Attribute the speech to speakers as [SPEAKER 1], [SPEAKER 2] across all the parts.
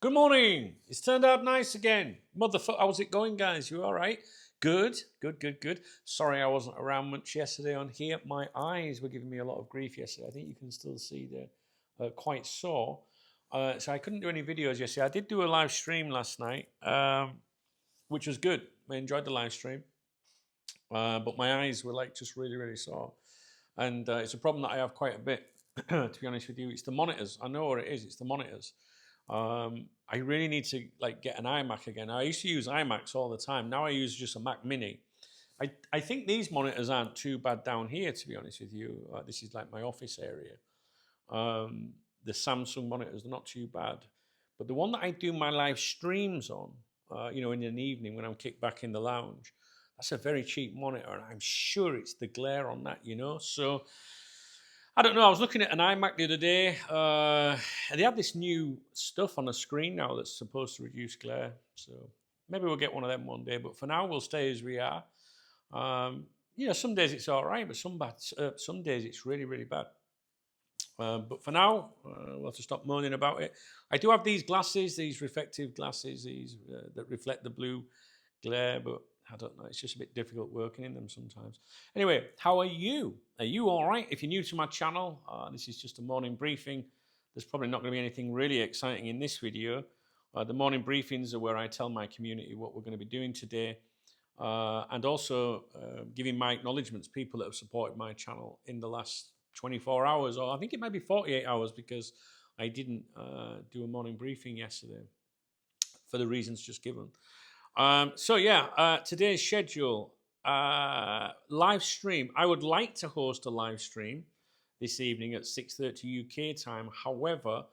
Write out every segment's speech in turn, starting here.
[SPEAKER 1] Good morning. It's turned out nice again. How's it going, guys? You all right? Good. Sorry I wasn't around much yesterday on here. My eyes were giving me a lot of grief yesterday. I think you can still see they're quite sore. So I couldn't do any videos yesterday. I did do a live stream last night, which was good. I enjoyed the live stream. But my eyes were like just really sore. And it's a problem that I have quite a bit, to be honest with you. It's the monitors. I know what it is. It's the monitors. I really need to get an iMac again. I used to use iMacs all the time. Now I use just a Mac Mini. I think these monitors aren't too bad down here, to be honest with you. This is like my office area. The Samsung monitors are not too bad. But the one that I do my live streams on, in an evening when I'm kicked back in the lounge, that's a very cheap monitor, and I'm sure it's the glare on that, So I don't know. I was looking at an iMac the other day. They have this new stuff on the screen now that's supposed to reduce glare. So maybe we'll get one of them one day. But for now, we'll stay as we are. Some days it's all right, but some days it's really bad. But for now, we'll have to stop moaning about it. I do have these glasses, these reflective glasses, these that reflect the blue glare, but I don't know. It's just a bit difficult working in them sometimes. Anyway, how are you? Are you all right? If you're new to my channel, this is just a morning briefing. There's probably not going to be anything really exciting in this video. The morning briefings are where I tell my community what we're going to be doing today. And also giving my acknowledgements, people that have supported my channel in the last 24 hours, or I think it might be 48 hours because I didn't do a morning briefing yesterday for the reasons just given. Today's schedule, live stream. I would like to host a live stream this evening at 6:30 UK time. However,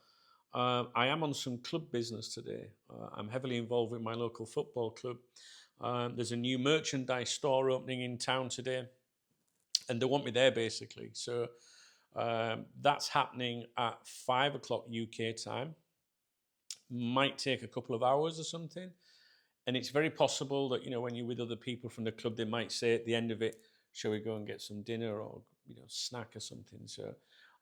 [SPEAKER 1] I am on some club business today. I'm heavily involved with my local football club. There's a new merchandise store opening in town today, and they want me there basically. So that's happening at 5 o'clock UK time. Might take a couple of hours or something. And it's very possible that, when you're with other people from the club, they might say at the end of it, shall we go and get some dinner or, snack or something. So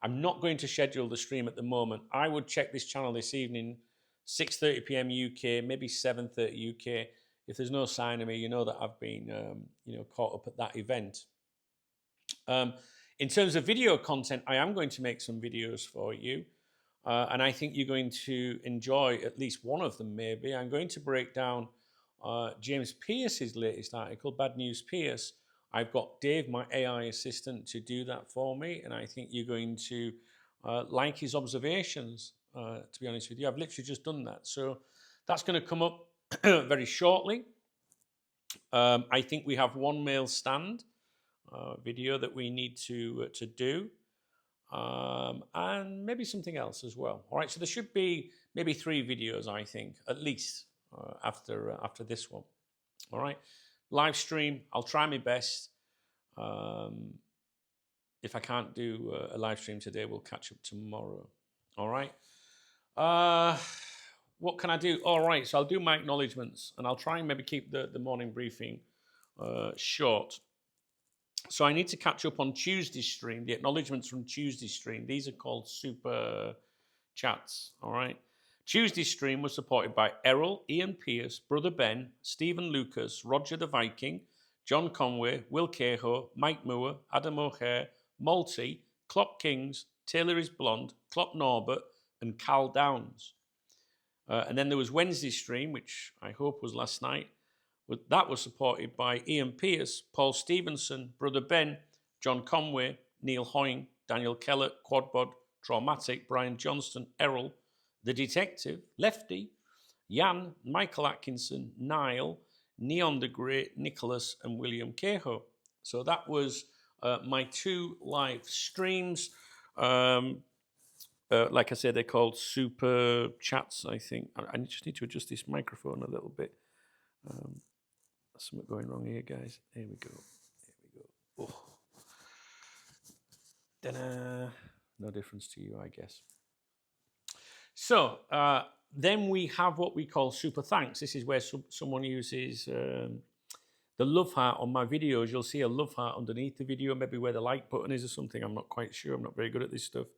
[SPEAKER 1] I'm not going to schedule the stream at the moment. I would check this channel this evening, 6:30 p.m. UK, maybe 7:30 UK. If there's no sign of me, you know that I've been, caught up at that event. In terms of video content, I am going to make some videos for you. And I think you're going to enjoy at least one of them, maybe. I'm going to break down James Pearce's latest article, Bad News Pearce. I've got Dave, my AI assistant, to do that for me, and I think you're going to like his observations, to be honest with you. I've literally just done that. So that's going to come up very shortly. I think we have one male stand video that we need to do. And maybe something else as well. All right, so there should be maybe 3 videos, I think, at least after this one. All right, live stream. I'll try my best. If I can't do a live stream today, we'll catch up tomorrow. All right. What can I do? All right, so I'll do my acknowledgements, and I'll try and maybe keep the morning briefing short. So I need to catch up on Tuesday's stream, the acknowledgements from Tuesday's stream. These are called super chats, all right? Tuesday's stream was supported by Errol, Ian Pearce, Brother Ben, Stephen Lucas, Roger the Viking, John Conway, Will Cahill, Mike Moore, Adam O'Hare, Malty, Klopp Kings, Taylor is Blonde, Klopp Norbert, and Cal Downs. And then there was Wednesday's stream, which I hope was last night. That was supported by Ian Pearce, Paul Stevenson, Brother Ben, John Conway, Neil Hoying, Daniel Kellett, Quadbod, Traumatic, Brian Johnston, Errol, The Detective, Lefty, Jan, Michael Atkinson, Niall, Neon the Great, Nicholas, and William Cahill. So that was my 2 live streams. Like I said, they're called super chats, I think. I just need to adjust this microphone a little bit. Something going wrong here, guys. There we go. Oh. Ta-da. No difference to you, I guess. So then we have what we call super thanks. This is where someone uses the love heart on my videos. You'll see a love heart underneath the video, maybe where the like button is or something. I'm not quite sure. I'm not very good at this stuff.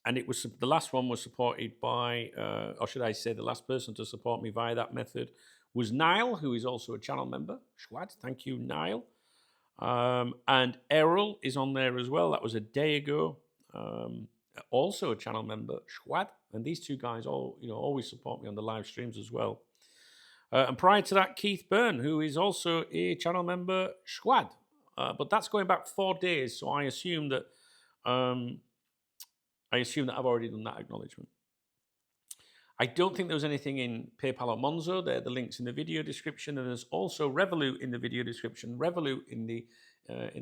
[SPEAKER 1] and it was the last one was supported by, or should I say, the last person to support me via that method was Niall, who is also a channel member. Schwad, thank you, Niall. And Errol is on there as well. That was a day ago. Also a channel member, Schwad. And these two guys always support me on the live streams as well. And prior to that, Keith Byrne, who is also a channel member, Schwad. But that's going back 4 days, so I assume that I've already done that acknowledgement. I don't think there was anything in PayPal or Monzo. They're the links in the video description, and there's also Revolut in the video description. Revolut in the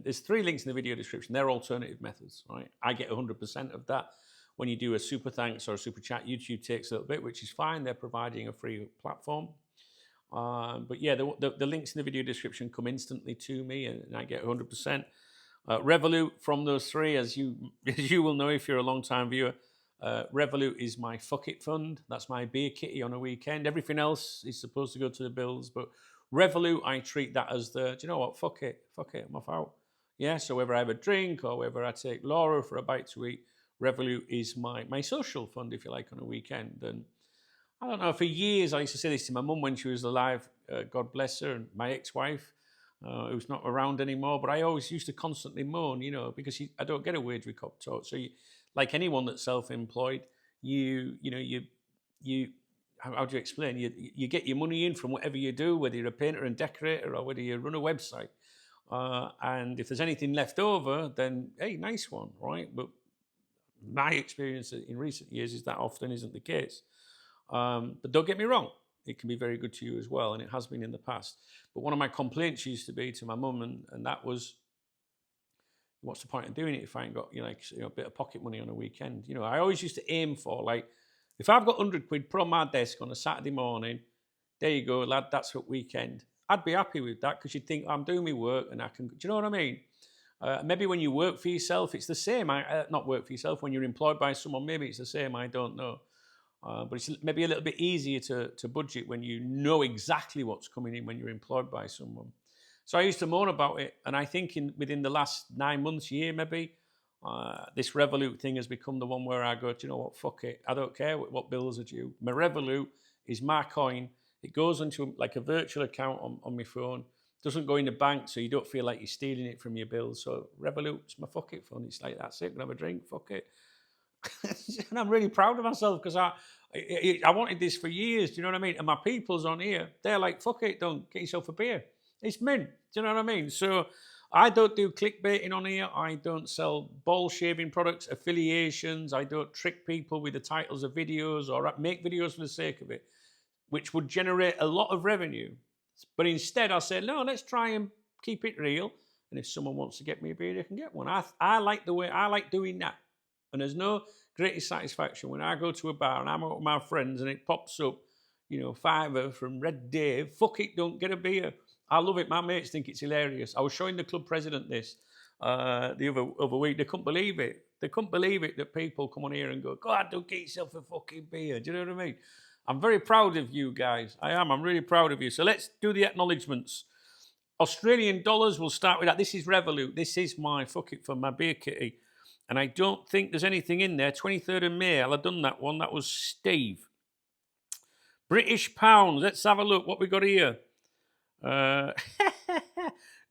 [SPEAKER 1] there's 3 links in the video description. They're alternative methods, right? I get 100% of that. When you do a super thanks or a super chat, YouTube takes a little bit, which is fine. They're providing a free platform. But yeah, the links in the video description come instantly to me, and I get 100%. Revolut from those 3, as you will know if you're a long-time viewer, Revolut is my fuck it fund. That's my beer kitty on a weekend. Everything else is supposed to go to the bills, but Revolut, I treat that as do you know what, fuck it, I'm off out. Yeah, so whether I have a drink or whether I take Laura for a bite to eat, Revolut is my social fund, if you like, on a weekend. And I don't know, for years I used to say this to my mum when she was alive, God bless her, and my ex-wife, who's not around anymore, but I always used to constantly moan, because I don't get a wage with Cop Talk. So like anyone that's self-employed, how do you explain? You get your money in from whatever you do, whether you're a painter and decorator or whether you run a website. And if there's anything left over, then, hey, nice one, right? But my experience in recent years is that often isn't the case. But don't get me wrong, it can be very good to you as well, and it has been in the past. But one of my complaints used to be to my mum, and that was, what's the point of doing it if I ain't got a bit of pocket money on a weekend? I always used to aim for, like, if I've got 100 quid put on my desk on a Saturday morning, there you go, lad, that's what weekend. I'd be happy with that, because you'd think, I'm doing my work and I can, do you know what I mean? Maybe when you work for yourself, it's the same. Not work for yourself, when you're employed by someone, maybe it's the same, I don't know. But it's maybe a little bit easier to budget when you know exactly what's coming in when you're employed by someone. So I used to moan about it, and I think within the last 9 months, year maybe, this Revolut thing has become the one where I go, do you know what, fuck it, I don't care what bills are due. My Revolut is my coin. It goes into like a virtual account on my phone. It doesn't go in the bank, so you don't feel like you're stealing it from your bills. So Revolut's my fuck it fund. It's like, that's it, gonna have a drink, fuck it. And I'm really proud of myself, because I wanted this for years, do you know what I mean? And my people's on here, they're like, fuck it, don't get yourself a beer. It's mint, do you know what I mean? So I don't do clickbaiting on here. I don't sell ball shaving products, affiliations. I don't trick people with the titles of videos or make videos for the sake of it, which would generate a lot of revenue. But instead I said, no, let's try and keep it real. And if someone wants to get me a beer, they can get one. I like doing that. And there's no greater satisfaction when I go to a bar and I'm out with my friends and it pops up, $5 from Red Dave. Fuck it, don't get a beer. I love it. My mates think it's hilarious. I was showing the club president this the other week. They couldn't believe it. They couldn't believe it that people come on here and go, God, don't get yourself a fucking beer. Do you know what I mean? I'm very proud of you guys. I am. I'm really proud of you. So let's do the acknowledgements. Australian dollars, we'll start with that. This is Revolut. This is my fuck it for my beer kitty. And I don't think there's anything in there. 23rd of May, I'll have done that one. That was Steve. British pounds. Let's have a look. What we got here?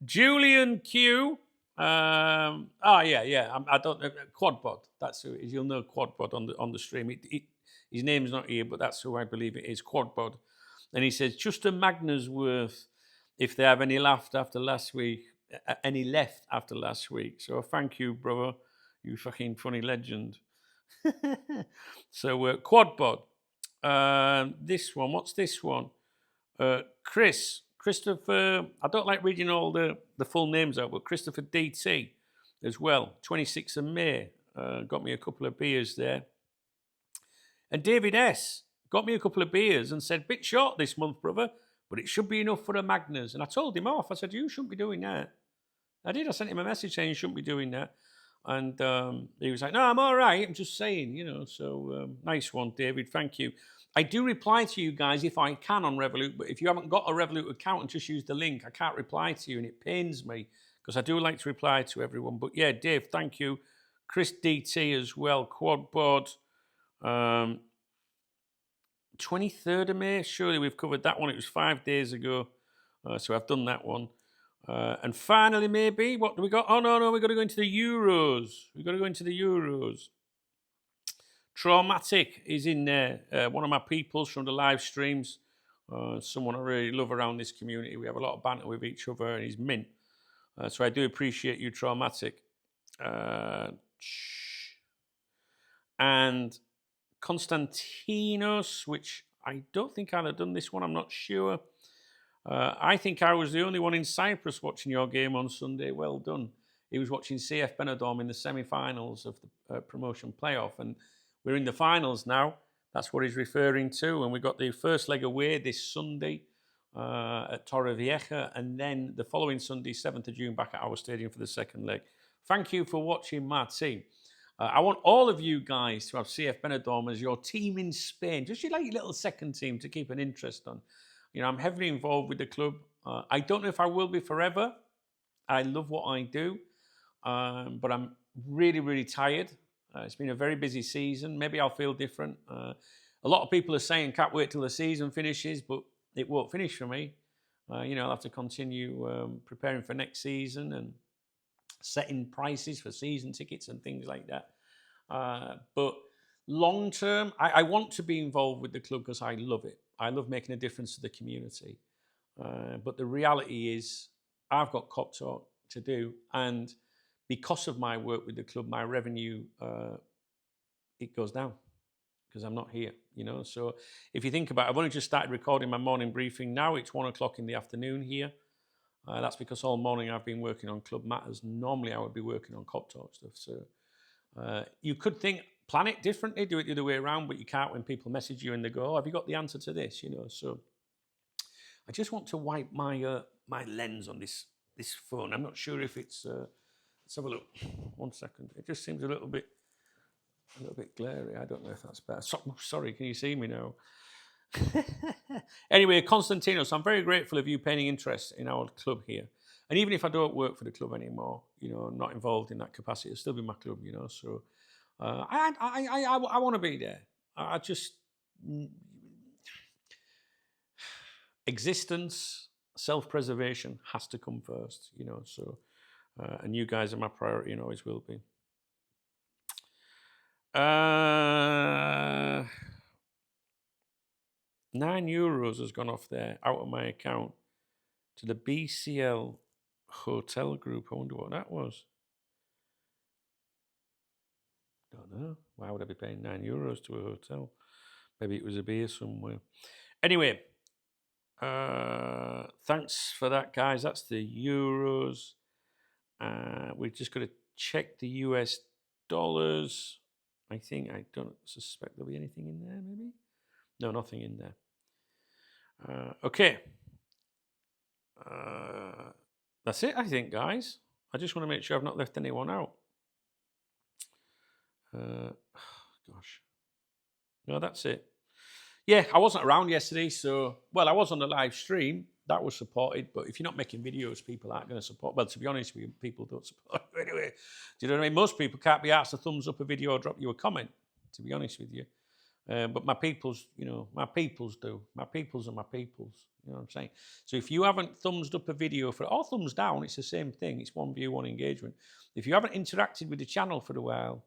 [SPEAKER 1] Julian Q. I don't know. Quadbod. That's who it is. You'll know Quadbod on the stream. His name's not here, but that's who I believe it is. Quadbod. And he says, just a Magna's worth if they have any left after last week. So thank you, brother. You fucking funny legend. So Quadbod. This one. What's this one? Christopher, I don't like reading all the full names out, but Christopher DT as well. 26th of May. Got me a couple of beers there. And David S. got me a couple of beers and said, bit short this month, brother, but it should be enough for a Magners. And I told him off. I said, you shouldn't be doing that. I did. I sent him a message saying you shouldn't be doing that. And he was like, no, I'm all right. I'm just saying, So nice one, David. Thank you. I do reply to you guys if I can on Revolut, but if you haven't got a Revolut account and just use the link, I can't reply to you, and it pains me because I do like to reply to everyone. But yeah, Dave, thank you. Chris DT as well, quad board. 23rd of May, surely we've covered that one. It was 5 days ago, so I've done that one. And finally, maybe, what do we got? Oh, no, we've got to go into the Euros. We've got to go into the Euros. Traumatic is in there. One of my peoples from the live streams. Someone I really love around this community. We have a lot of banter with each other, and he's mint. So I do appreciate you, Traumatic. And Konstantinos, which I don't think I'd have done this one. I'm not sure. I think I was the only one in Cyprus watching your game on Sunday. Well done. He was watching CF Benidorm in the semi-finals of the promotion playoff, and we're in the finals now. That's what he's referring to. And we got the first leg away this Sunday at Torrevieja, and then the following Sunday, 7th of June, back at our stadium for the second leg. Thank you for watching my team. I want all of you guys to have CF Benidorm as your team in Spain, just your little second team to keep an interest on. You know, I'm heavily involved with the club. I don't know if I will be forever. I love what I do, but I'm really, really tired. It's been a very busy season. Maybe I'll feel different. A lot of people are saying can't wait till the season finishes, but it won't finish for me. I'll have to continue preparing for next season and setting prices for season tickets and things like that. But long term, I want to be involved with the club because I love it. I love making a difference to the community. But the reality is I've got Cop Talk to do, and because of my work with the club, my revenue, it goes down because I'm not here, So if you think about it, I've only just started recording my morning briefing now. It's 1 o'clock in the afternoon here. That's because all morning I've been working on club matters. Normally I would be working on Cop Talk stuff. So you could plan it differently, do it the other way around, but you can't when people message you and they go, "Oh, have you got the answer to this?" So I just want to wipe my my lens on this phone. I'm not sure if it's. Let's have a look. 1 second. It just seems a little bit glary. I don't know if that's better. Sorry, can you see me now? Anyway, Konstantinos, I'm very grateful of you paying interest in our club here. And even if I don't work for the club anymore, I'm not involved in that capacity, it'll still be my club, So I want to be there. I just existence, self-preservation has to come first, So and you guys are my priority and always will be. €9 has gone off there out of my account to the BCL hotel group. I wonder what that was. Don't know. Why would I be paying €9 to a hotel? Maybe it was a beer somewhere. Anyway, thanks for that, guys. That's the euros. We've just got to check the US dollars. I don't suspect there'll be anything in there, maybe? No, nothing in there. Okay. That's it, I think, guys. I just want to make sure I've not left anyone out. Gosh. No, that's it. Yeah, I wasn't around yesterday, I was on the live stream. That was supported, but if you're not making videos, people aren't going to support. Well, to be honest with you, people don't support you anyway. Do you know what I mean? Most people can't be asked to thumbs up a video or drop you a comment, to be honest with you. But my peoples, my peoples do. My peoples are my peoples. You know what I'm saying? So if you haven't thumbs up a video or thumbs down, it's the same thing. It's one view, one engagement. If you haven't interacted with the channel for a while,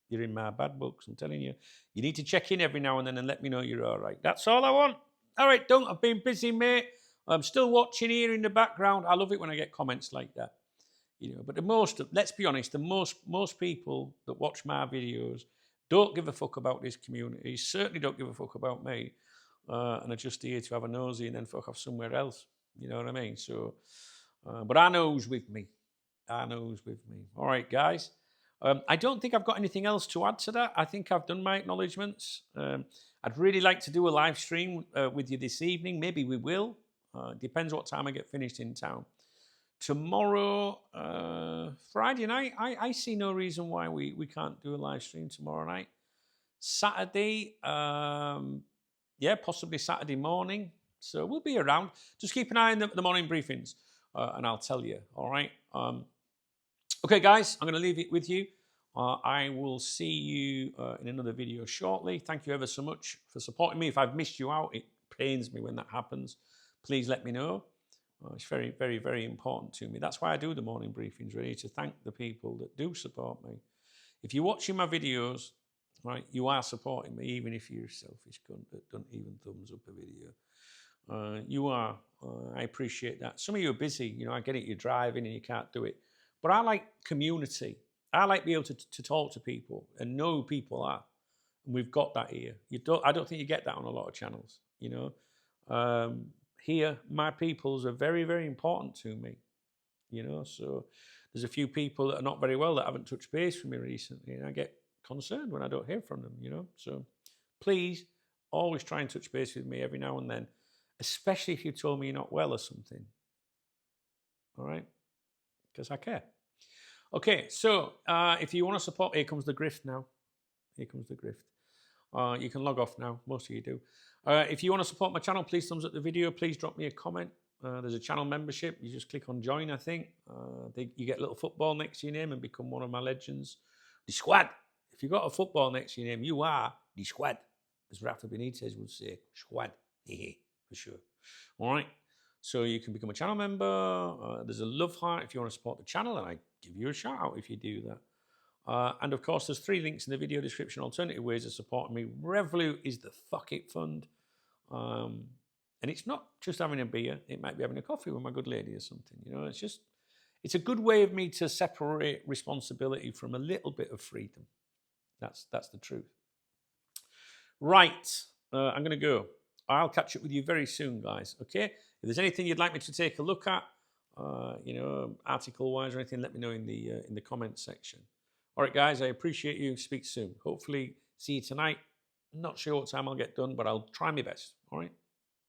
[SPEAKER 1] you're in my bad books. I'm telling you. You need to check in every now and then and let me know you're all right. That's all I want. All right, I've been busy, mate. I'm still watching here in the background. I love it when I get comments like that. But let's be honest, most people that watch my videos don't give a fuck about this community. Certainly don't give a fuck about me. And are just here to have a nosy and then fuck off somewhere else. You know what I mean? So, but I know who's with me. All right, guys. I don't think I've got anything else to add to that. I think I've done my acknowledgements. I'd really like to do a live stream with you this evening. Maybe we will. Depends what time I get finished in town. Tomorrow, Friday night, I see no reason why we can't do a live stream tomorrow night. Saturday, possibly Saturday morning. So we'll be around. Just keep an eye on the morning briefings, and I'll tell you. All right. Okay, guys, I'm going to leave it with you I will see you in another video shortly. Thank you ever so much for supporting me. If I've missed you out, it pains me when that happens. Please let me know. It's very, very, very important to me. That's why I do the morning briefings, really, to thank the people that do support me. If you're watching my videos, right, you are supporting me, even if you're a selfish cunt that don't even thumbs up a video. You are. I appreciate that. Some of you are busy. You know, I get it. You're driving and you can't do it. But I like community. I like being able to talk to people and know who people are. And we've got that here. I don't think you get that on a lot of channels, you know. Here, my peoples are very, very important to me, you know. So there's a few people that are not very well that haven't touched base with me recently, and I get concerned when I don't hear from them, you know. So please always try and touch base with me every now and then, especially if you told me you're not well or something. All right? Because I care. Okay, so if you want to support, here comes the grift now. Here comes the grift. You can log off now. Most of you do. If you want to support my channel, please thumbs up the video. Please drop me a comment. There's a channel membership. You just click on join, I think. You get a little football next to your name and become one of my legends. The squad. If you've got a football next to your name, you are the squad. As Rafa Benitez would say, squad. For sure. All right. So you can become a channel member. There's a love heart if you want to support the channel, and I give you a shout out if you do that. And of course, there's 3 links in the video description, alternative ways of supporting me. Revolut is the fuck it fund. And it's not just having a beer. It might be having a coffee with my good lady or something. You know, it's a good way of me to separate responsibility from a little bit of freedom. That's the truth. Right. I'm going to go. I'll catch up with you very soon, guys. Okay? If there's anything you'd like me to take a look at, you know, article-wise or anything, let me know in the comments section. All right, guys, I appreciate you. Speak soon. Hopefully, see you tonight. Not sure what time I'll get done, but I'll try my best. All right?